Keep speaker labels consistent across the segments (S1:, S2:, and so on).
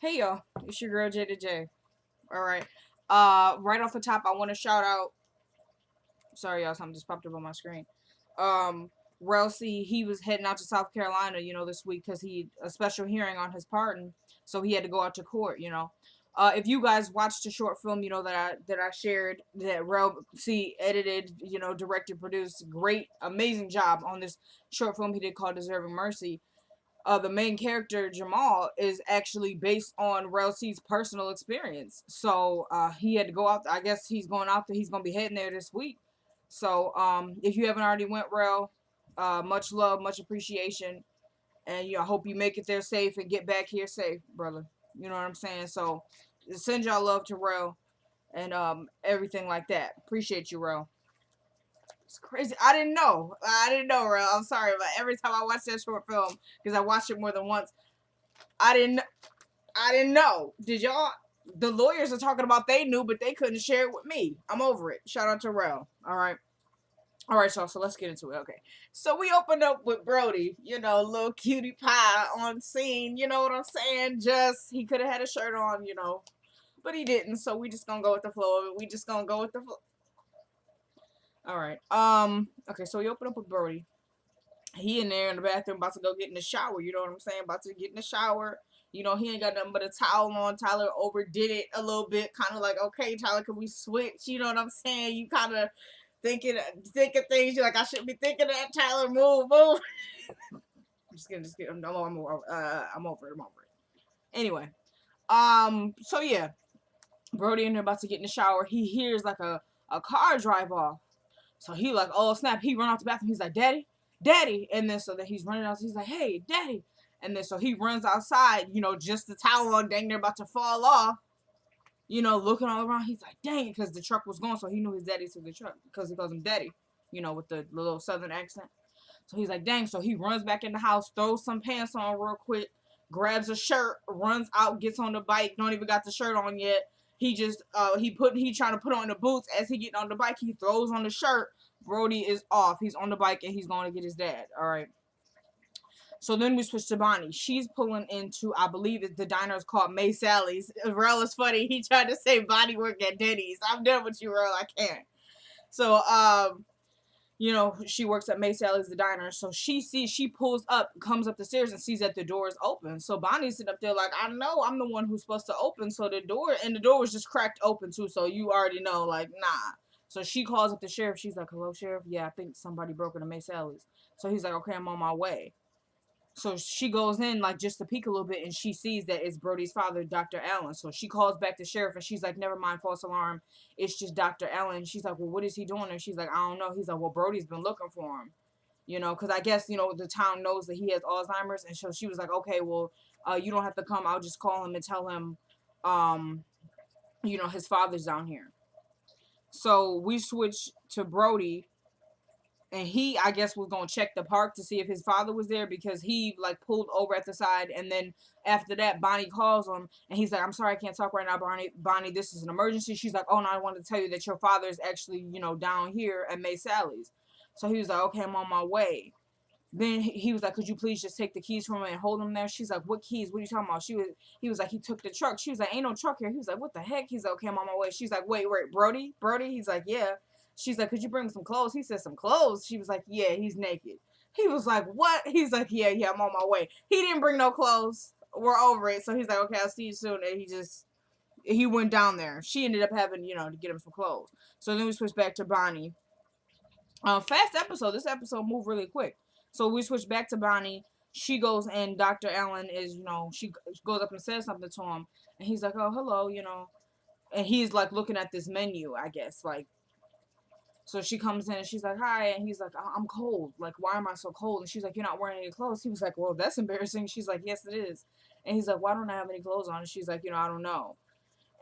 S1: Hey y'all, it's your girl J to J. All right. Right off the top, I want to shout out. Sorry, y'all, something just popped up on my screen. Um, Relsey, he was heading out to South Carolina, this week because he a special hearing on his pardon, so he had to go out to court. If you guys watched the short film, that I shared that Relsey edited, directed, produced, great, amazing job on this short film he did called "Deserving Mercy." The main character Jamal is actually based on Relsey's personal experience. So he had to go out. I guess he's going out there. He's gonna be heading there this week. So if you haven't already went, Rel, much love, much appreciation, and I hope you make it there safe and get back here safe, brother. You know what I'm saying? So send y'all love to Rel and everything like that. Appreciate you, Rel. It's crazy. I didn't know. Rel. I'm sorry, but every time I watch that short film, because I watched it more than once, I didn't. I didn't know. Did y'all? The lawyers are talking about they knew, but they couldn't share it with me. I'm over it. Shout out to Rel. All right. All right, y'all. So let's get into it. Okay. So we opened up with Brody. Little cutie pie on scene. You know what I'm saying? Just he could have had a shirt on. But he didn't. So we just gonna go with the flow of it. We just gonna go with the flow. All right. Okay. So we open up with Brody. He in there in the bathroom about to go get in the shower. You know what I'm saying? About to get in the shower. He ain't got nothing but a towel on. Tyler overdid it a little bit. Kind of like, okay, Tyler, can we switch? You know what I'm saying? You kind of thinking things. You're like, I shouldn't be thinking that. Tyler, move. Just kidding. I'm over it. I'm over it. Anyway, so yeah, Brody in there about to get in the shower. He hears like a car drive off. So he like, oh snap! He run out the bathroom. He's like, Daddy, and then so that he's running out. So he's like, hey, Daddy, and then so he runs outside. Just the towel on, dang, they're about to fall off. Looking all around. He's like, dang, because the truck was gone, so he knew his daddy took the truck because he calls him Daddy. With the little southern accent. So he's like, dang. So he runs back in the house, throws some pants on real quick, grabs a shirt, runs out, gets on the bike. Don't even got the shirt on yet. He just he trying to put on the boots. As he getting on the bike, he throws on the shirt. Brody is off. He's on the bike and he's going to get his dad. All right. So then we switch to Bonnie. She's pulling into, I believe the diner is called May Sally's. Rel is funny. He tried to say Bonnie work at Denny's. I'm done with you, Rel. I can't. So she works at May Sally's, the diner. So she pulls up, comes up the stairs and sees that the door is open. So Bonnie's sitting up there like, I know I'm the one who's supposed to open. So the door was just cracked open too. So you already know, like, nah. So she calls up the sheriff. She's like, hello, sheriff. Yeah, I think somebody broke into May Sally's. So he's like, okay, I'm on my way. So she goes in like just to peek a little bit and she sees that it's Brody's father, Dr. Allen. So she calls back the sheriff and she's like, never mind, false alarm. It's just Dr. Allen. She's like, well, what is he doing? And she's like, I don't know. He's like, well, Brody's been looking for him. Because I guess, the town knows that he has Alzheimer's. And so she was like, okay, well, you don't have to come. I'll just call him and tell him, his father's down here. So we switch to Brody. And he, I guess, was going to check the park to see if his father was there because he, like, pulled over at the side. And then after that, Bonnie calls him. And he's like, I'm sorry, I can't talk right now, Bonnie, this is an emergency. She's like, oh, no, I wanted to tell you that your father is actually, down here at May Sally's. So he was like, okay, I'm on my way. Then he was like, could you please just take the keys from him and hold them there? She's like, what keys? What are you talking about? He was like, he took the truck. She was like, ain't no truck here. He was like, what the heck? He's like, okay, I'm on my way. She's like, wait, Brody? He's like, yeah. She's like, could you bring some clothes? He said, some clothes? She was like, yeah, he's naked. He was like, what? He's like, yeah, I'm on my way. He didn't bring no clothes. We're over it. So he's like, okay, I'll see you soon. And he went down there. She ended up having, to get him some clothes. So then we switch back to Bonnie. Fast episode. This episode moved really quick. So we switch back to Bonnie. She goes and Dr. Allen is, she goes up and says something to him. And he's like, oh, hello, And he's like looking at this menu, I guess, like. So she comes in and she's like, hi. And he's like, I'm cold. Like, why am I so cold? And she's like, you're not wearing any clothes. He was like, well, that's embarrassing. She's like, yes, it is. And he's like, why don't I have any clothes on? And she's like, I don't know.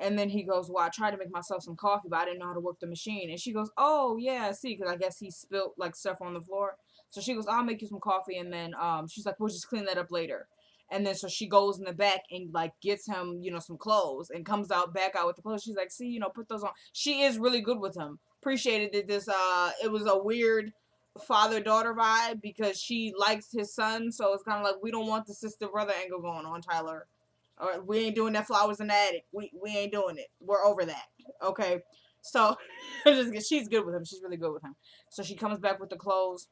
S1: And then he goes, well, I tried to make myself some coffee, but I didn't know how to work the machine. And she goes, oh, yeah, I see. Because I guess he spilled, like, stuff on the floor. So she goes, I'll make you some coffee. And then she's like, we'll just clean that up later. And then so she goes in the back and, like, gets him, some clothes and comes back out with the clothes. She's like, see, put those on. She is really good with him. Appreciated that it was a weird father-daughter vibe because she likes his son. So it's kind of like, we don't want the sister-brother angle going on, Tyler. Or we ain't doing that flowers in the attic. We ain't doing it. We're over that. Okay. So she's good with him. She's really good with him. So she comes back with the clothes.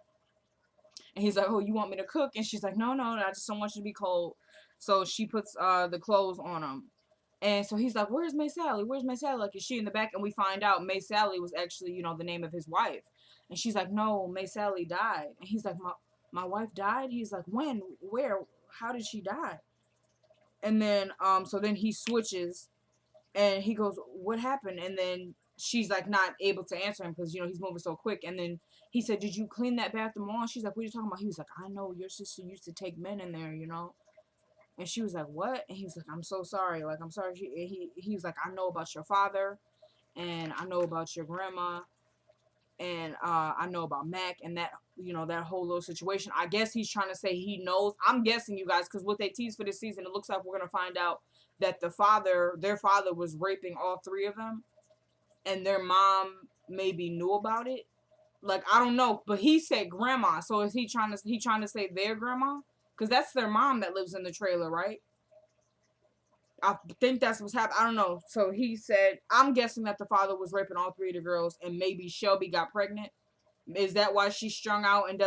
S1: And he's like, oh, you want me to cook? And she's like, no, I just don't want you to be cold. So she puts the clothes on him. And so he's like, where's May Sally? Where's May Sally? Like, is she in the back? And we find out May Sally was actually, you know, the name of his wife. And she's like, no, May Sally died. And he's like, my wife died? He's like, when? Where? How did she die? And then, so then he switches and he goes, what happened? And then she's like not able to answer him because, you know, he's moving so quick. And then he said, did you clean that bathroom on? She's like, what are you talking about? He was like, I know your sister used to take men in there, you know? And she was like, what? And he was like, I'm so sorry. Like, I'm sorry. He was like, I know about your father and I know about your grandma and I know about Mac and that, you know, that whole little situation. I guess he's trying to say he knows. I'm guessing, you guys, because what they tease for this season, it looks like we're going to find out that their father was raping all three of them and their mom maybe knew about it. Like, I don't know, but he said grandma. So is he trying to say their grandma? Because that's their mom that lives in the trailer, right? I think that's what's happening. I don't know. So he said, I'm guessing that the father was raping all three of the girls and maybe Shelby got pregnant. Is that why she's strung out and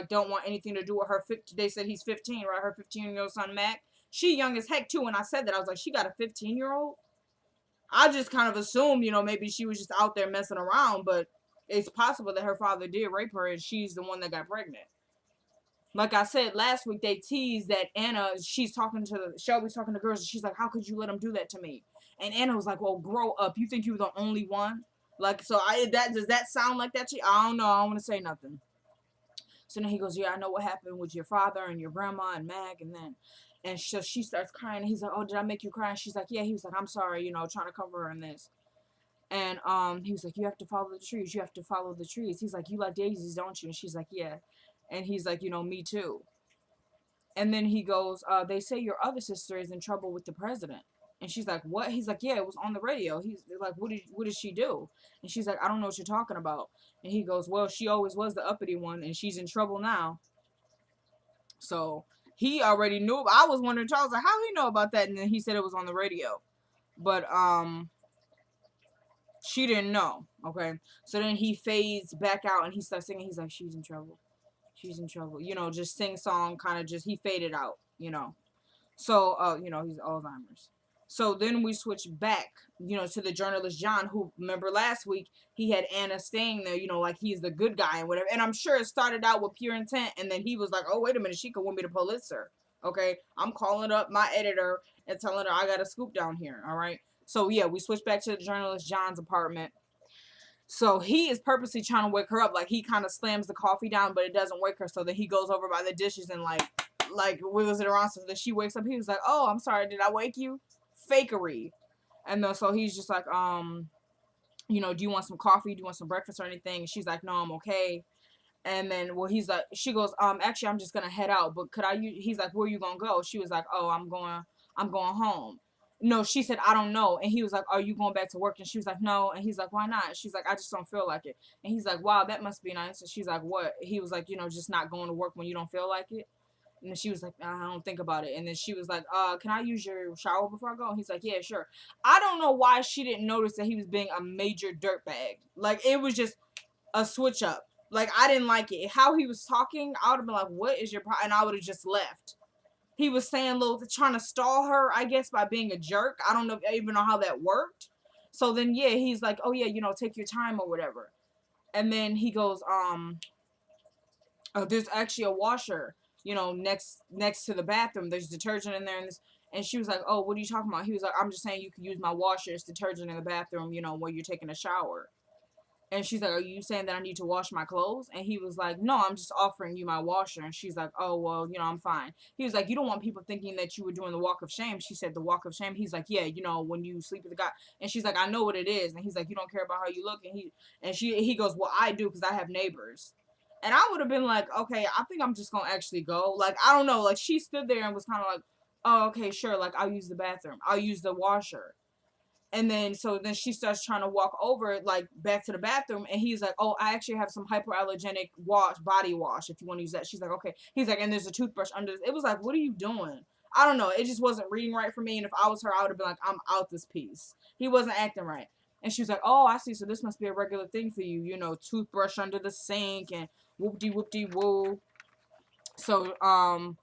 S1: don't want anything to do with her? They said he's 15, right? Her 15-year-old son, Mac. She young as heck, too. When I said that, I was like, she got a 15-year-old? I just kind of assumed, you know, maybe she was just out there messing around, but it's possible that her father did rape her and she's the one that got pregnant. Like I said last week, they teased that Shelby's talking to girls, and she's like, how could you let him do that to me? And Anna was like, well, grow up. You think you were the only one? Like, so does that sound like that to you? I don't know. I don't want to say nothing. So then he goes, yeah, I know what happened with your father and your grandma and Mag, and so she starts crying, and he's like, oh, did I make you cry? And she's like, yeah. He was like, I'm sorry, you know, trying to cover her in this. And he was like, you have to follow the trees. You have to follow the trees. He's like, you like daisies, don't you? And she's like, yeah. And he's like, you know, me too. And then he goes, they say your other sister is in trouble with the president. And she's like, what? He's like, yeah, it was on the radio. He's like, what did she do? And she's like, I don't know what you're talking about. And he goes, well, she always was the uppity one, and she's in trouble now. So he already knew. I was wondering, Charles, like, how he know about that? And then he said it was on the radio. But she didn't know. Okay. So then he fades back out and he starts singing. He's like, she's in trouble. She's in trouble. You know, just sing song, kind of just, he faded out, you know. So, you know, he's Alzheimer's. So then we switch back, you know, to the journalist John, who, remember last week, he had Anna staying there, you know, like he's the good guy and whatever. And I'm sure it started out with pure intent. And then he was like, oh, wait a minute, she could win me the Pulitzer. Okay. I'm calling up my editor and telling her I got a scoop down here. All right. So, yeah, we switch back to the journalist John's apartment. So he is purposely trying to wake her up. Like, he kind of slams the coffee down, but it doesn't wake her. So then he goes over by the dishes and, like wiggles it around so that she wakes up. He was like, oh, I'm sorry. Did I wake you? Fakery. And then, so he's just like, you know, do you want some coffee? Do you want some breakfast or anything? And she's like, no, I'm okay. And then, well, he's like, she goes, actually, I'm just going to head out. But he's like, where are you going to go? She was like, oh, I'm going home. No, she said, I don't know. And he was like, are you going back to work? And she was like, no. And he's like, why not? She's like, I just don't feel like it. And he's like, wow, that must be nice. And she's like, what? He was like, you know, just not going to work when you don't feel like it. And then she was like, I don't think about it. And then she was like, can I use your shower before I go? And he's like, yeah, sure. I don't know why she didn't notice that he was being a major dirtbag. Like, it was just a switch up. Like, I didn't like it. How he was talking, I would have been like, what is your problem? And I would have just left. He was saying trying to stall her, I guess, by being a jerk. I don't know, even know how that worked. So then, yeah, he's like, oh, yeah, you know, take your time or whatever. And then he goes, there's actually a washer, you know, next to the bathroom. There's detergent in there. And she was like, oh, what are you talking about? He was like, I'm just saying you can use my washer. It's detergent in the bathroom, you know, while you're taking a shower. And she's like, are you saying that I need to wash my clothes? And he was like, no, I'm just offering you my washer. And she's like, oh, well, you know, I'm fine. He was like, you don't want people thinking that you were doing the walk of shame. She said, the walk of shame. He's like, yeah, you know, when you sleep with a guy. And she's like, I know what it is. And he's like, you don't care about how you look. And he goes, well, I do, because I have neighbors. And I would have been like, okay, I think I'm just going to actually go. Like, I don't know. Like, she stood there and was kind of like, oh, okay, sure. Like, I'll use the bathroom. I'll use the washer. And then, so then she starts trying to walk over, like, back to the bathroom. And he's like, oh, I actually have some hypoallergenic body wash, if you want to use that. She's like, okay. He's like, and there's a toothbrush under this. It was like, what are you doing? I don't know. It just wasn't reading right for me. And if I was her, I would have been like, I'm out this piece. He wasn't acting right. And she was like, oh, I see. So this must be a regular thing for you. You know, toothbrush under the sink and whoop-de-whoop-de-woo. So,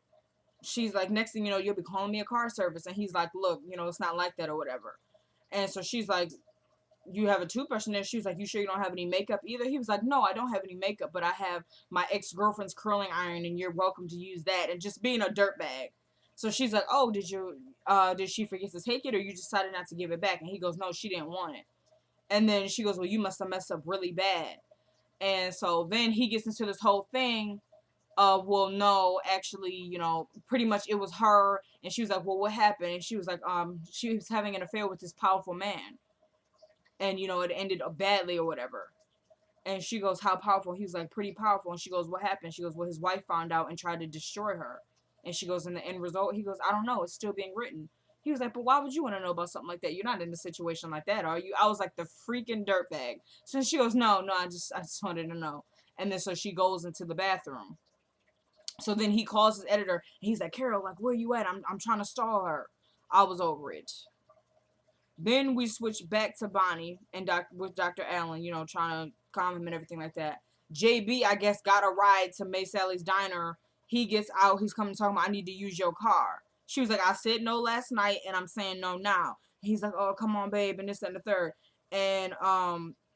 S1: she's like, next thing you know, you'll be calling me a car service. And he's like, look, you know, it's not like that or whatever. And so she's like, you have a toothbrush in there. She was like, you sure you don't have any makeup either? He was like, no, I don't have any makeup, but I have my ex-girlfriend's curling iron and you're welcome to use that. And just being a dirtbag. So she's like, oh, did she forget to take it or you decided not to give it back? And he goes, no, she didn't want it. And then she goes, well, you must have messed up really bad. And so then he gets into this whole thing of, well, no, actually, you know, pretty much it was her. And she was like, well, what happened? And she was like, she was having an affair with this powerful man. And, you know, it ended badly or whatever. And she goes, how powerful? He was like, pretty powerful. And she goes, what happened? She goes, well, his wife found out and tried to destroy her. And she goes, in the end result, he goes, I don't know. It's still being written. He was like, but why would you want to know about something like that? You're not in a situation like that, are you? I was like the freaking dirtbag. So she goes, no, I just wanted to know. And then so she goes into the bathroom. So then he calls his editor. And he's like, Carol, like, where you at? I'm trying to stall her. I was over it. Then we switch back to Bonnie and with Dr. Allen, you know, trying to calm him and everything like that. JB, I guess, got a ride to May Sally's diner. He gets out. He's coming talking about, I need to use your car. She was like, I said no last night, and I'm saying no now. He's like, oh, come on, babe, and this and the third. And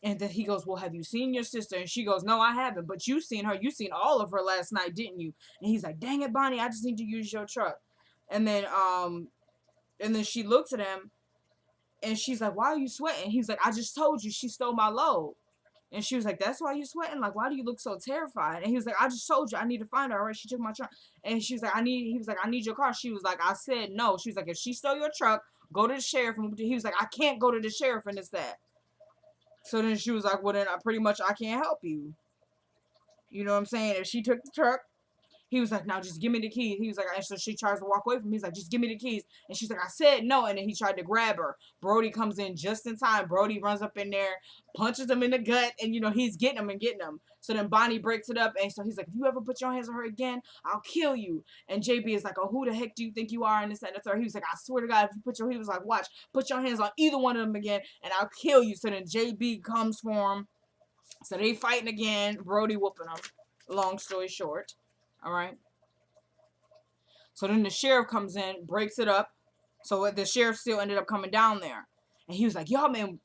S1: then he goes, well, have you seen your sister? And she goes, no, I haven't. But you seen her. You seen all of her last night, didn't you? And he's like, dang it, Bonnie, I just need to use your truck. And then she looks at him. And she's like, why are you sweating? He's like, I just told you she stole my load. And she was like, that's why you sweating? Like, why do you look so terrified? And he was like, I just told you I need to find her. All right, she took my truck. And she was like, he was like, I need your car. She was like, I said no. She was like, if she stole your truck, go to the sheriff. And he was like, I can't go to the sheriff and it's that. So then she was like, well, then I can't help you. You know what I'm saying? If she took the truck, he was like, now just give me the keys. He was like, and so she tries to walk away from him. He's like, just give me the keys. And she's like, I said no. And then he tried to grab her. Brody comes in just in time. Brody runs up in there, punches him in the gut, and, you know, he's getting him. So then Bonnie breaks it up. And so he's like, if you ever put your hands on her again, I'll kill you. And JB is like, oh, who the heck do you think you are? And this and the third. He was like, I swear to God, he was like, watch, put your hands on either one of them again, and I'll kill you. So then JB comes for him. So they fighting again. Brody whooping him. Long story short. All right. So then the sheriff comes in, breaks it up. So the sheriff still ended up coming down there. And he was like, y'all been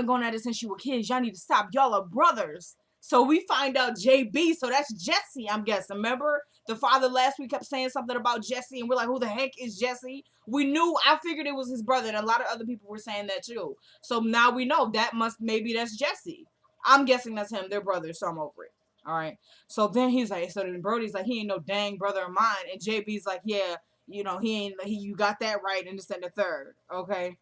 S1: going at it since you were kids. Y'all need to stop. Y'all are brothers. So we find out JB. So that's Jesse, I'm guessing. Remember the father last week kept saying something about Jesse. And we're like, who the heck is Jesse? I figured it was his brother. And a lot of other people were saying that too. So now we know maybe that's Jesse. I'm guessing that's him. They're brothers. So I'm over it. All right. So then then Brody's like, he ain't no dang brother of mine. And JB's like, yeah, you know, you got that right. And this and the third. Okay.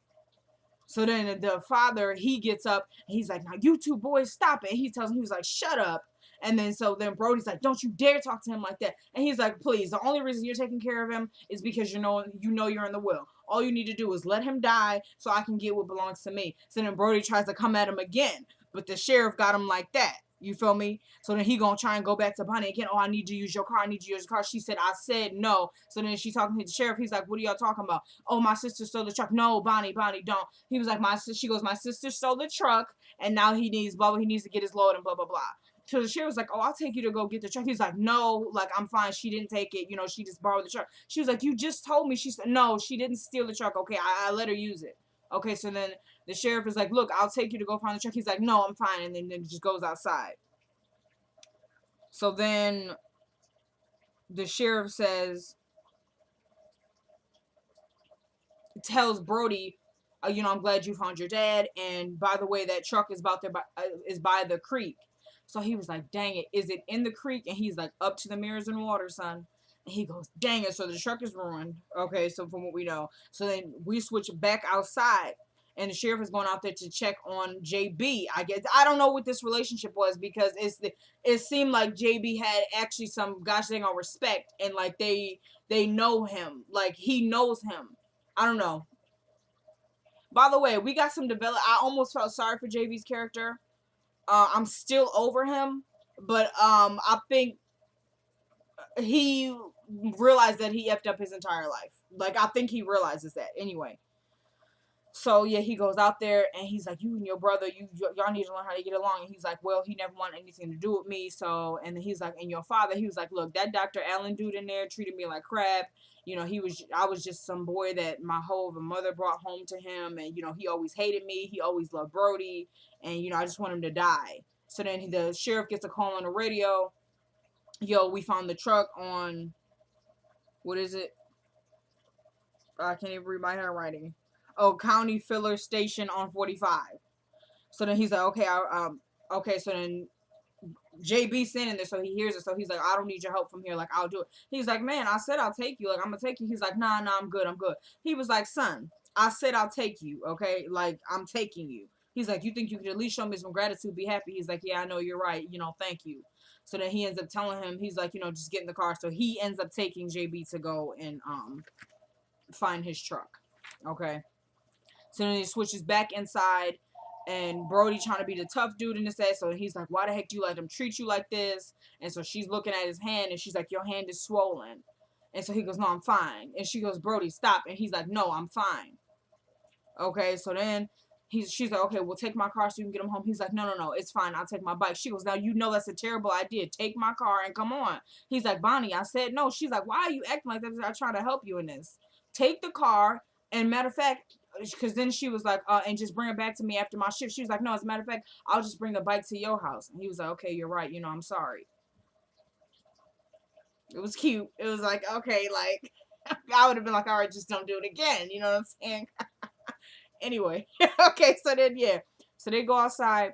S1: So then the father, he gets up and he's like, now you two boys stop it. And he tells him, he was like, shut up. And then Brody's like, don't you dare talk to him like that. And he's like, please, the only reason you're taking care of him is because you know you're in the will. All you need to do is let him die so I can get what belongs to me. So then Brody tries to come at him again, but the sheriff got him like that. You feel me? So then he gonna try and go back to Bonnie again. Oh, I need to use your car. She said, I said no. So then she's talking to the sheriff. He's like, what are y'all talking about? Oh, my sister stole the truck. No, Bonnie, don't. He was like, my sister stole the truck and now he needs to get his load and blah, blah, blah. So the sheriff was like, oh, I'll take you to go get the truck. He's like, no, like, I'm fine. She didn't take it. You know, she just borrowed the truck. She was like, you just told me. She said, no, she didn't steal the truck. Okay, I let her use it. Okay, so then the sheriff is like, look, I'll take you to go find the truck. He's like, no, I'm fine. And then just goes outside. So then the sheriff tells Brody, you know, I'm glad you found your dad. And by the way, that truck is by the creek. So he was like, dang it, is it in the creek? And he's like, up to the mirrors and water, son. And he goes, dang it, so the truck is ruined. Okay, so from what we know. So then we switch back outside. And the sheriff is going out there to check on JB. I guess I don't know what this relationship was because it seemed like JB had actually some gosh dang on respect and like they know him, like he knows him. I don't know. By the way, we got some develop. I almost felt sorry for JB's character. I'm still over him, but I think he realized that he effed up his entire life. Like, I think he realizes that. Anyway. So, yeah, he goes out there, and he's like, you and your brother, y'all need to learn how to get along. And he's like, well, he never wanted anything to do with me, so, and then he's like, and your father, he was like, look, that Dr. Allen dude in there treated me like crap. You know, I was just some boy that my whole mother brought home to him, and, you know, he always hated me, he always loved Brody, and, you know, I just want him to die. So then the sheriff gets a call on the radio, yo, we found the truck on, what is it? I can't even read my handwriting. Oh, County Filler Station on 45. So then he's like, okay, okay. So then JB's standing there, so he hears it. So he's like, I don't need your help from here. Like, I'll do it. He's like, man, I said I'll take you. Like, I'm gonna take you. He's like, nah, I'm good. He was like, son, I said I'll take you. Okay, like, I'm taking you. He's like, you think you could at least show me some gratitude, be happy? He's like, yeah, I know, you're right. You know, thank you. So then he ends up telling him, he's like, you know, just get in the car. So he ends up taking JB to go and find his truck. Okay. So then he switches back inside, and Brody trying to be the tough dude in this ass. So he's like, why the heck do you let them treat you like this? And so she's looking at his hand, and she's like, your hand is swollen. And so he goes, no, I'm fine. And she goes, Brody, stop. And he's like, no, I'm fine. Okay, so then she's like, okay, well, take my car so you can get him home. He's like, no, it's fine. I'll take my bike. She goes, now you know that's a terrible idea. Take my car and come on. He's like, Bonnie, I said no. She's like, why are you acting like that? I try to help you in this. Take the car. And matter of fact, because then she was like, and just bring it back to me after my shift. She was like, no, as a matter of fact, I'll just bring the bike to your house. And he was like, okay, you're right. You know, I'm sorry. It was cute. It was like, okay, like, I would have been like, all right, just don't do it again. You know what I'm saying? Anyway. Okay, so then, yeah. So they go outside,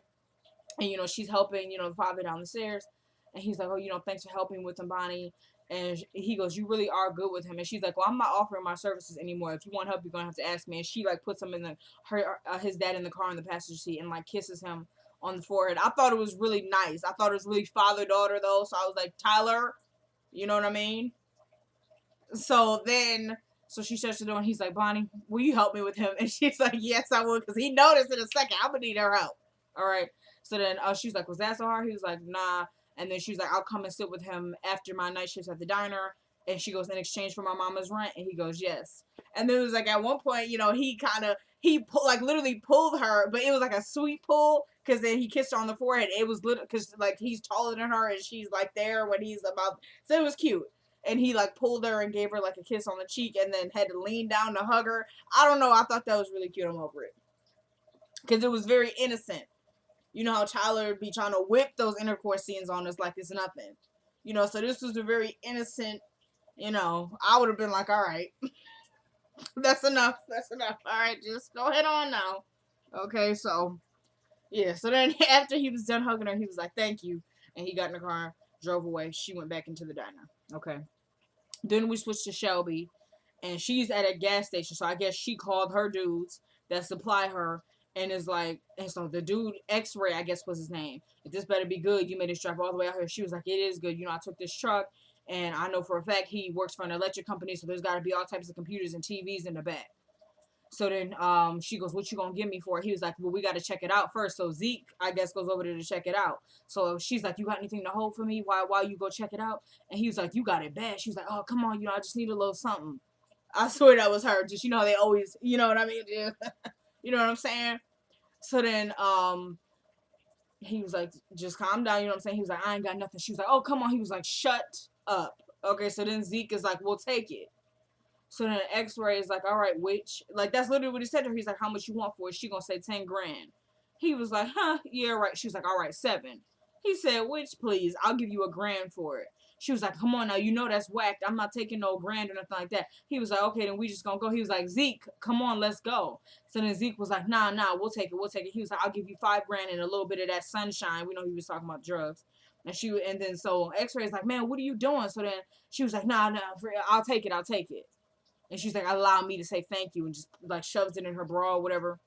S1: and, you know, she's helping, you know, the father down the stairs. And he's like, oh, you know, thanks for helping with him, Bonnie. And he goes, you really are good with him. And she's like, well, I'm not offering my services anymore. If you want help, you're going to have to ask me. And she, like, puts him in his dad in the car in the passenger seat and, like, kisses him on the forehead. I thought it was really nice. I thought it was really father-daughter, though. So I was like, Tyler, you know what I mean? So she shuts the door, and he's like, Bonnie, will you help me with him? And she's like, yes, I will, because he noticed in a second. I'm going to need her help. All right. So then she's like, was that so hard? He was like, nah. And then she's like, I'll come and sit with him after my night shifts at the diner. And she goes, in exchange for my mama's rent? And he goes, yes. And then it was like, at one point, you know, he literally pulled her, but it was like a sweet pull, because then he kissed her on the forehead. It was little, because, like, he's taller than her, and she's, like, there when he's about, so it was cute. And he, like, pulled her and gave her, like, a kiss on the cheek, and then had to lean down to hug her. I don't know. I thought that was really cute. I'm over it. Because it was very innocent. You know how Tyler would be trying to whip those intercourse scenes on us like it's nothing. You know, so this was a very innocent, you know, I would have been like, all right, that's enough. All right, just go ahead on now. Okay, so, yeah. So then after he was done hugging her, he was like, thank you. And he got in the car, drove away. She went back into the diner. Okay. Then we switched to Shelby, and she's at a gas station. So I guess she called her dudes that supply her. And is like, and so the dude, X-Ray, I guess was his name. If this better be good, you made this drive all the way out here. She was like, it is good. You know, I took this truck, and I know for a fact he works for an electric company, so there's got to be all types of computers and TVs in the back. So then she goes, what you going to give me for it? He was like, well, we got to check it out first. So Zeke, I guess, goes over there to check it out. So she's like, you got anything to hold for me while you go check it out? And he was like, you got it bad. She was like, oh, come on, you know, I just need a little something. I swear that was her. Just, you know, they always, you know what I mean? You know what I'm saying? So then, he was like, just calm down, you know what I'm saying? He was like, I ain't got nothing. She was like, oh, come on. He was like, shut up. Okay, so then Zeke is like, we'll take it. So then X-Ray is like, all right, which, like, that's literally what he said to her. He's like, how much you want for it? She gonna say 10 grand. He was like, huh, yeah, right. She was like, all right, 7. He said, which, please? I'll give you $1 grand for it. She was like, come on now, you know that's whacked. I'm not taking no grand or nothing like that. He was like, okay, then we just gonna go. He was like, Zeke, come on, let's go. So then Zeke was like, nah, we'll take it. He was like, I'll give you $5 grand and a little bit of that sunshine. We know he was talking about drugs. And then so X-Ray's like, man, what are you doing? So then she was like, nah, I'll take it. And she's like, allow me to say thank you, and just like shoves it in her bra or whatever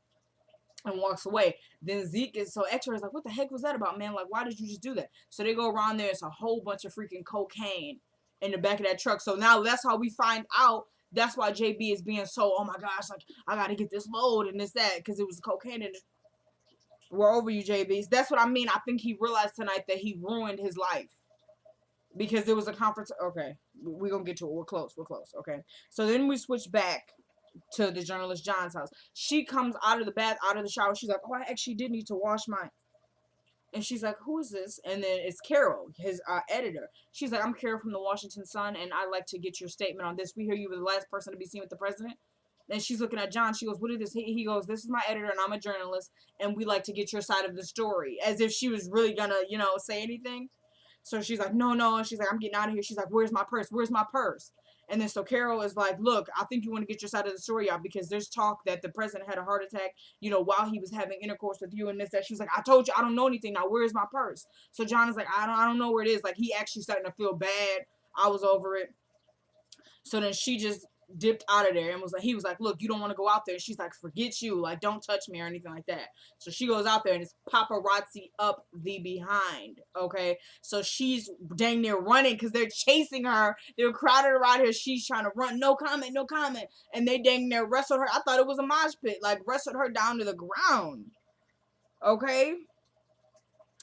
S1: and walks away. Then so X-Ray's like, what the heck was that about, man? Like, why did you just do that? So they go around there. It's a whole bunch of freaking cocaine in the back of that truck. So now that's how we find out. That's why JB is being so, oh my gosh, like, I got to get this load and this, that, because it was cocaine in it. We're over you, JB. That's what I mean. I think he realized tonight that he ruined his life. Because there was a conference. Okay. We're gonna get to it. We're close. Okay. So then we switch back to the journalist John's house. She comes out of the shower. She's like, oh, I actually did need to wash my. And she's like, who is this? And then it's Carol, his editor. She's like, I'm Carol from the Washington Sun, and I'd like to get your statement on this. We hear you were the last person to be seen with the president. And she's looking at John. She goes, what is this? He goes, this is my editor, and I'm a journalist, and we like to get your side of the story. As if she was really gonna, say anything. So she's like, no. And she's like, I'm getting out of here. She's like, where's my purse? Where's my purse? And then so Carol is like, look, I think you want to get your side of the story out because there's talk that the president had a heart attack, while he was having intercourse with you and this, that. She's like, I told you, I don't know anything. Now, where's my purse? So John is like, I don't know where it is. Like, he actually starting to feel bad. I was over it. So then she just dipped out of there and he was like, look, you don't want to go out there. And she's like, forget you. Like, don't touch me or anything like that. So she goes out there and it's paparazzi up the behind. Okay. So she's dang near running because they're chasing her. They're crowded around her. She's trying to run. No comment. And they dang near wrestled her. I thought it was a mosh pit. Like, wrestled her down to the ground. Okay.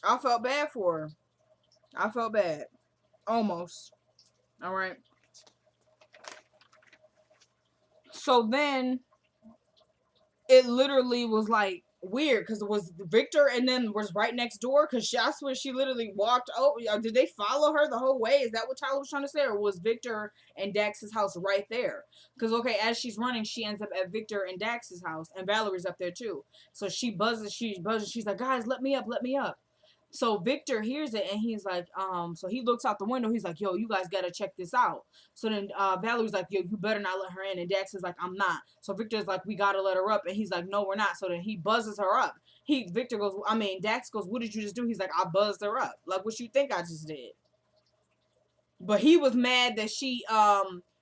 S1: I felt bad for her. I felt bad. Almost. All right. So then it literally was like weird because it was Victor and then was right next door because that's where she literally walked over. Did they follow her the whole way? Is that what Tyler was trying to say? Or was Victor and Dax's house right there? Because, okay, as she's running, she ends up at Victor and Dax's house and Valerie's up there too. So she buzzes. She's like, guys, let me up. So Victor hears it and he's like, so he looks out the window. He's like, yo, you guys got to check this out. So then Valerie's like, yo, you better not let her in. And Dax is like, I'm not. So Victor's like, we got to let her up. And he's like, no, we're not. So then he buzzes her up. Dax goes, what did you just do? He's like, I buzzed her up. Like, what you think I just did? But he was mad that she,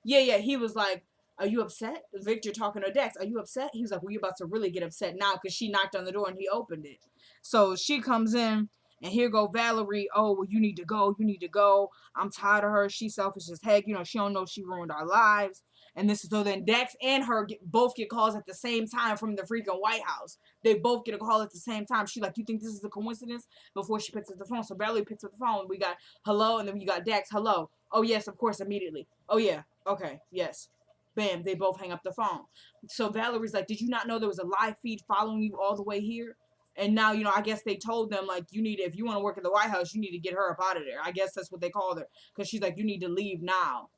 S1: he was like, are you upset? Victor talking to Dax, are you upset? He was like, well, you're about to really get upset now because she knocked on the door and he opened it. So she comes in. And here go Valerie. Oh, well, you need to go. I'm tired of her. She's selfish as heck. She don't know she ruined our lives. And so then Dax and her both get calls at the same time from the freaking White House. They both get a call at the same time. She's like, you think this is a coincidence? Before she picks up the phone. So Valerie picks up the phone. We got hello. And then we got Dax. Hello. Oh, yes, of course, immediately. Oh, yeah. Okay. Yes. Bam. They both hang up the phone. So Valerie's like, did you not know there was a live feed following you all the way here? And now, I guess they told them, like, if you want to work at the White House, you need to get her up out of there. I guess that's what they called her. Because she's like, you need to leave now.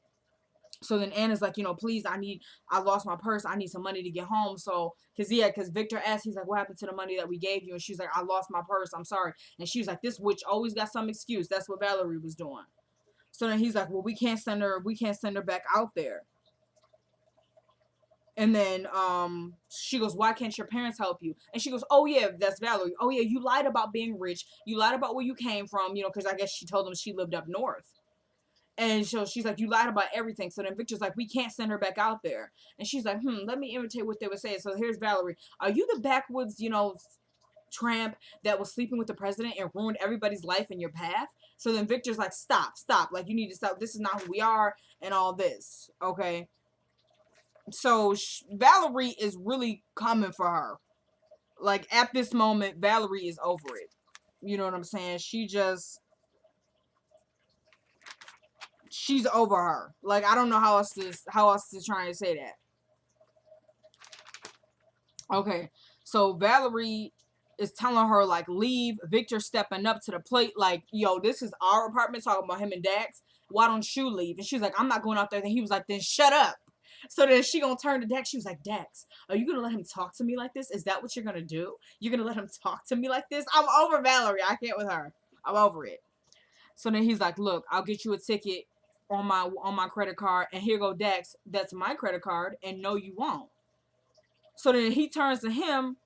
S1: So then Anna's like, please, I lost my purse. I need some money to get home. So, because Victor asked, he's like, what happened to the money that we gave you? And she's like, I lost my purse. I'm sorry. And she was like, this witch always got some excuse. That's what Valerie was doing. So then he's like, well, we can't send her back out there. And then she goes, why can't your parents help you? And she goes, oh, yeah, that's Valerie. Oh, yeah, you lied about being rich. You lied about where you came from, because I guess she told them she lived up north. And so she's like, you lied about everything. So then Victor's like, we can't send her back out there. And she's like, let me imitate what they were saying. So here's Valerie. Are you the backwoods, tramp that was sleeping with the president and ruined everybody's life in your path? So then Victor's like, stop. Like, you need to stop. This is not who we are and all this. Okay. So Valerie is really coming for her. Like, at this moment, Valerie is over it. You know what I'm saying? She's over her. Like, I don't know how else to try and say that. Okay. So Valerie is telling her, like, leave. Victor stepping up to the plate, like, yo, this is our apartment, talking about him and Dax. Why don't you leave? And she's like, I'm not going out there. Then he was like, then shut up. So then she gonna turn to Dax. She was like, Dax, are you gonna let him talk to me like this? Is that what you're gonna do? You're gonna let him talk to me like this? I'm over Valerie. I can't with her. I'm over it. So then he's like, look, I'll get you a ticket on my credit card. And here go Dax. That's my credit card. And no, you won't. So then he turns to him.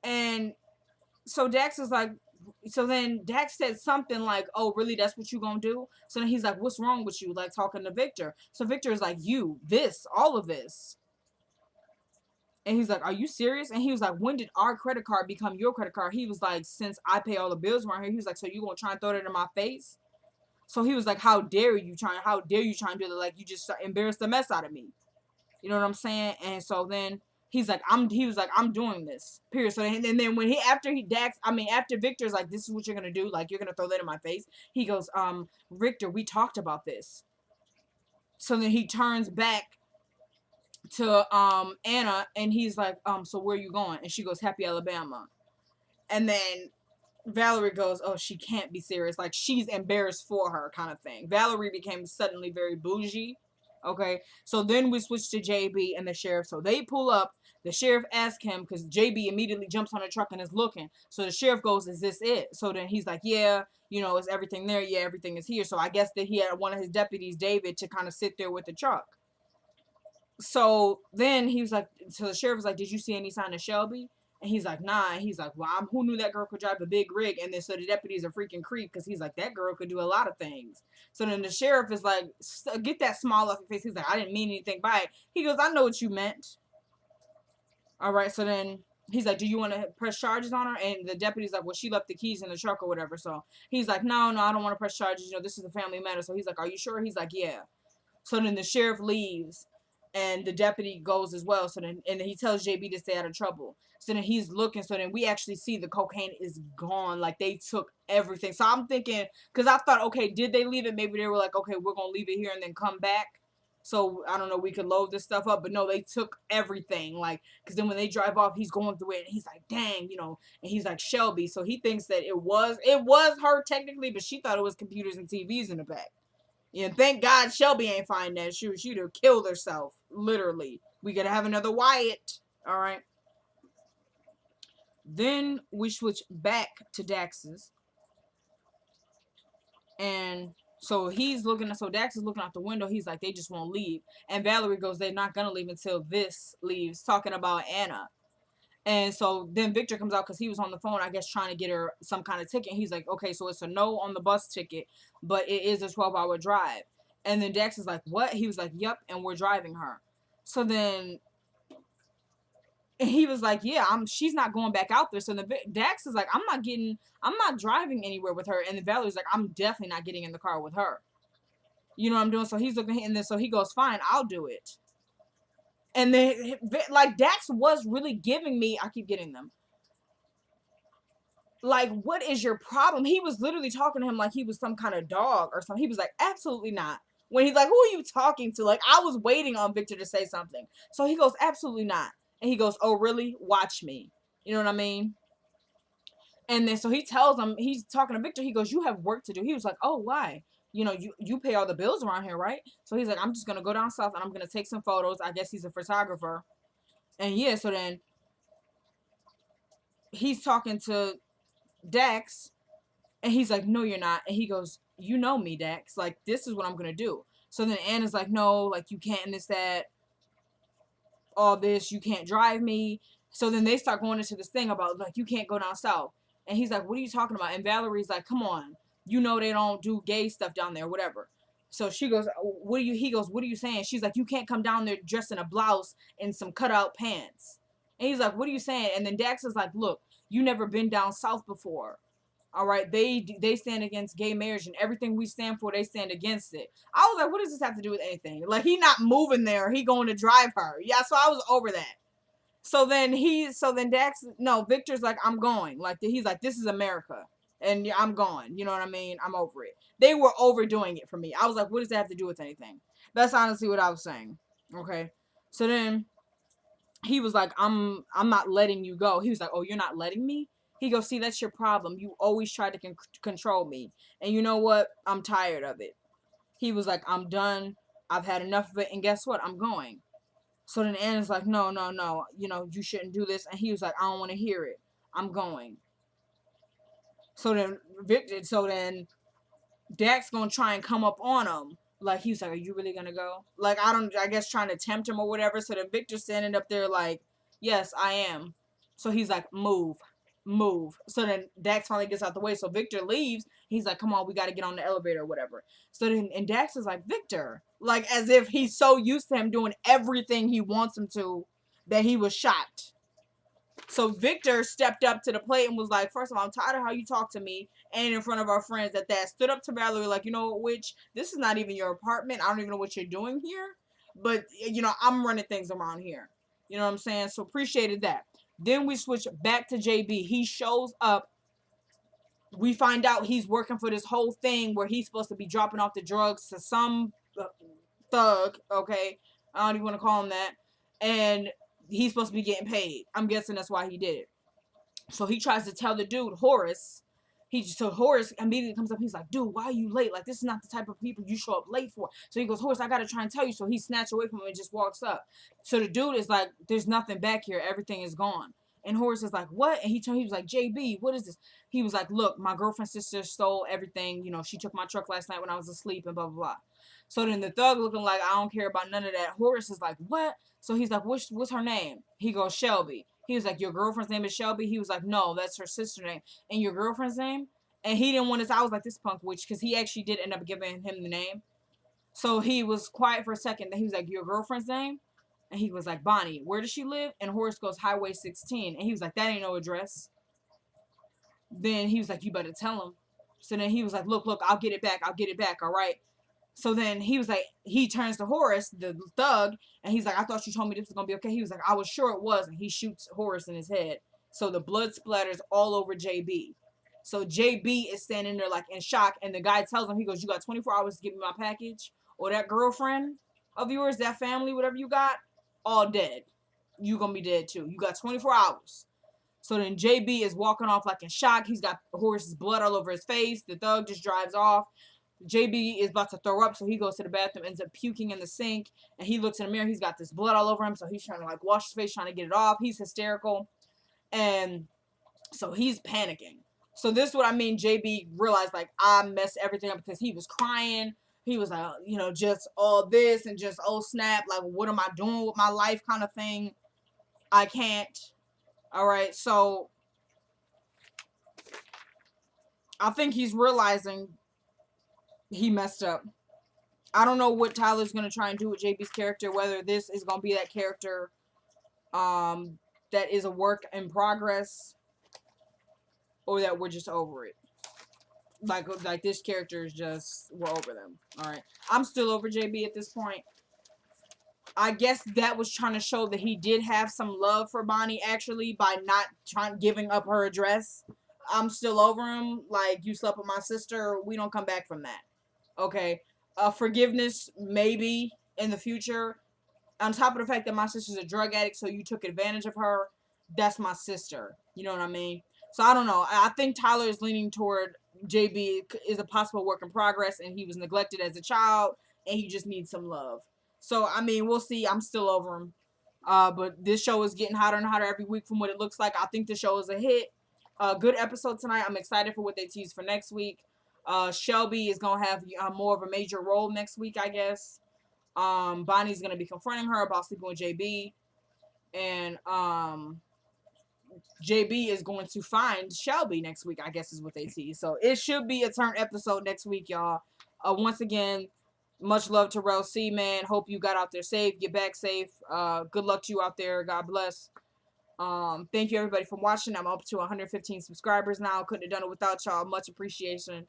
S1: And so Dax is like, so then Dax said something like, oh, really, that's what you gonna do? So then he's like, what's wrong with you? Like, talking to Victor. So Victor is like, all of this. And he's like, are you serious? And he was like, when did our credit card become your credit card? He was like, since I pay all the bills around here. He was like, so you gonna try and throw that in my face? So he was like, how dare you try and do that? Like, you just embarrassed the mess out of me. You know what I'm saying? And so then he was like, I'm doing this. Period. So then, and then after Victor's like, this is what you're gonna do, like, you're gonna throw that in my face. He goes, Victor, we talked about this. So then he turns back to Anna, and he's like, so where you going? And she goes, Happy Alabama. And then Valerie goes, oh, she can't be serious. Like, she's embarrassed for her kind of thing. Valerie became suddenly very bougie. Okay. So then we switch to JB and the sheriff. So they pull up. The sheriff asks him, because JB immediately jumps on the truck and is looking. So the sheriff goes, is this it? So then he's like, yeah, is everything there? Yeah, everything is here. So I guess that he had one of his deputies, David, to kind of sit there with the truck. So then he was like, so the sheriff was like, did you see any sign of Shelby? And he's like, nah. And he's like, well, who knew that girl could drive a big rig? And then so the deputy's a freaking creep, because he's like, that girl could do a lot of things. So then the sheriff is like, get that smile off your face. He's like, I didn't mean anything by it. He goes, I know what you meant. All right. So then he's like, do you want to press charges on her? And the deputy's like, well, she left the keys in the truck or whatever. So he's like, no, I don't want to press charges. This is a family matter. So he's like, are you sure? He's like, yeah. So then the sheriff leaves, and the deputy goes as well. So then, and he tells JB to stay out of trouble. So then he's looking. So then we actually see the cocaine is gone. Like, they took everything. So I'm thinking, because I thought, okay, did they leave it? Maybe they were like, okay, we're going to leave it here and then come back. So, I don't know, we could load this stuff up. But no, they took everything. Like, because then when they drive off, he's going through it. And he's like, dang, and he's like, Shelby. So he thinks that it was her technically, but she thought it was computers and TVs in the back. Yeah, thank God Shelby ain't find that shoe. She'd have killed herself. Literally. We gotta have another Wyatt. Alright. Then we switch back to Dax's. And so Dax is looking out the window. He's like, they just won't leave. And Valerie goes, they're not gonna leave until this leaves. Talking about Anna. And so then Victor comes out because he was on the phone, I guess, trying to get her some kind of ticket. He's like, okay, so it's a no on the bus ticket, but it is a 12-hour drive. And then Dax is like, what? He was like, yep, and we're driving her. So then he was like, yeah, she's not going back out there. So then Dax is like, I'm not driving anywhere with her. And then Valerie's like, I'm definitely not getting in the car with her. You know what I'm doing? So he's looking, and then so he goes, fine, I'll do it. And then, like, Dax was really giving me, I keep getting them. Like, what is your problem? He was literally talking to him like he was some kind of dog or something. He was like, absolutely not. When he's like, who are you talking to? Like, I was waiting on Victor to say something. So he goes, absolutely not. And he goes, oh, really? Watch me. You know what I mean? And then so he tells him, he's talking to Victor. He goes, you have work to do. He was like, oh, why? You pay all the bills around here, right? So he's like, I'm just going to go down south and I'm going to take some photos. I guess he's a photographer. And yeah, so then he's talking to Dax and he's like, no, you're not. And he goes, you know me, Dax. Like, this is what I'm going to do. So then Anna's like, no, like, you can't, and this, that, all this, you can't drive me. So then they start going into this thing about, like, you can't go down south. And he's like, what are you talking about? And Valerie's like, come on. They don't do gay stuff down there, whatever. So she goes, he goes, what are you saying? She's like, you can't come down there dressed in a blouse and some cutout pants. And he's like, what are you saying? And then Dax is like, look, you never been down south before. All right. They stand against gay marriage, and everything we stand for, they stand against it. I was like, what does this have to do with anything? Like, he not moving there. He going to drive her. Yeah. So I was over that. So then Victor's like, I'm going. Like, he's like, this is America. And I'm gone. You know what I mean? I'm over it. They were overdoing it for me. I was like, what does that have to do with anything? That's honestly what I was saying. Okay. So then he was like, I'm not letting you go. He was like, oh, you're not letting me? He goes, see, that's your problem. You always try to control me. And you know what? I'm tired of it. He was like, I'm done. I've had enough of it. And guess what? I'm going. So then Anna's like, no. You shouldn't do this. And he was like, I don't want to hear it. I'm going. So then Dax gonna try and come up on him. Like, he's like, are you really gonna go? Like, I guess trying to tempt him or whatever. So then Victor's standing up there like, yes, I am. So he's like, move. So then Dax finally gets out the way. So Victor leaves. He's like, come on, we got to get on the elevator or whatever. So then, and Dax is like, Victor. Like, as if he's so used to him doing everything he wants him to that he was shocked. So Victor stepped up to the plate and was like, first of all, I'm tired of how you talk to me and in front of our friends at that. Stood up to Valerie like, this is not even your apartment. I don't even know what you're doing here. But, I'm running things around here. You know what I'm saying? So appreciated that. Then we switch back to JB. He shows up. We find out he's working for this whole thing where he's supposed to be dropping off the drugs to some thug, okay? I don't even want to call him that. And he's supposed to be getting paid. I'm guessing that's why he did it. So he tries to tell the dude, Horace. So Horace immediately comes up. He's like, dude, why are you late? Like, this is not the type of people you show up late for. So he goes, Horace, I got to try and tell you. So he snatched away from him and just walks up. So the dude is like, there's nothing back here. Everything is gone. And Horace is like, what? And he was like, JB, what is this? He was like, look, my girlfriend's sister stole everything. You know, she took my truck last night when I was asleep and blah, blah, blah. So then the thug looking like, I don't care about none of that. Horace is like, what? So he's like, what's her name? He goes, Shelby. He was like, your girlfriend's name is Shelby? He was like, no, that's her sister's name. And your girlfriend's name? And he didn't want to, I was like, this punk witch, because he actually did end up giving him the name. So he was quiet for a second. Then he was like, your girlfriend's name? And he was like, Bonnie. Where does she live? And Horace goes, Highway 16. And he was like, that ain't no address. Then he was like, you better tell him. So then he was like, look, I'll get it back, all right? So then he was like, he turns to Horace, the thug, and he's like, I thought you told me this was going to be okay. He was like, I was sure it was. And he shoots Horace in his head. So the blood splatters all over JB. So JB is standing there like in shock, and the guy tells him, he goes, you got 24 hours to give me my package, or that girlfriend of yours, that family, whatever you got, all dead. You gonna be dead too. You got 24 hours. So then JB is walking off like in shock. He's got Horace's blood all over his face. The thug just drives off. JB is about to throw up, so he goes to the bathroom, ends up puking in the sink, and he looks in the mirror. He's got this blood all over him, so he's trying to like wash his face, trying to get it off. He's hysterical, and so he's panicking. So this is what I mean. JB realized like I messed everything up because he was crying. He was like, you know, just all this and just, oh snap, like what am I doing with my life kind of thing. I can't. All right, so I think he's realizing he messed up. I don't know what Tyler's going to try and do with JB's character, whether this is going to be that character that is a work in progress, or that we're just over it. Like this character is just, we're over them. All right. I'm still over JB at this point. I guess that was trying to show that he did have some love for Bonnie, actually, by not giving up her address. I'm still over him. Like, you slept with my sister. We don't come back from that. Okay. Forgiveness, maybe, in the future. On top of the fact that my sister's a drug addict, so you took advantage of her. That's my sister. You know what I mean? So, I don't know. I think Tyler is leaning toward JB is a possible work in progress, and he was neglected as a child, and he just needs some love. So, I mean, we'll see. I'm still over him. But this show is getting hotter and hotter every week from what it looks like. I think the show is a hit. Good episode tonight. I'm excited for what they tease for next week. Shelby is going to have more of a major role next week, I guess. Bonnie's going to be confronting her about sleeping with JB. And JB is going to find Shelby next week, I guess is what they tease. So it should be a turn episode next week, y'all. Once again, much love to Rel C, man. Hope you got out there safe. Get back safe. Good luck to you out there. God bless. Thank you, everybody, for watching. I'm up to 115 subscribers now. Couldn't have done it without y'all. Much appreciation.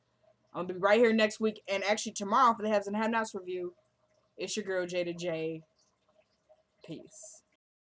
S1: I'm going to be right here next week. And actually tomorrow for the Haves and Have-Nots review. It's your girl, Jada J. Peace.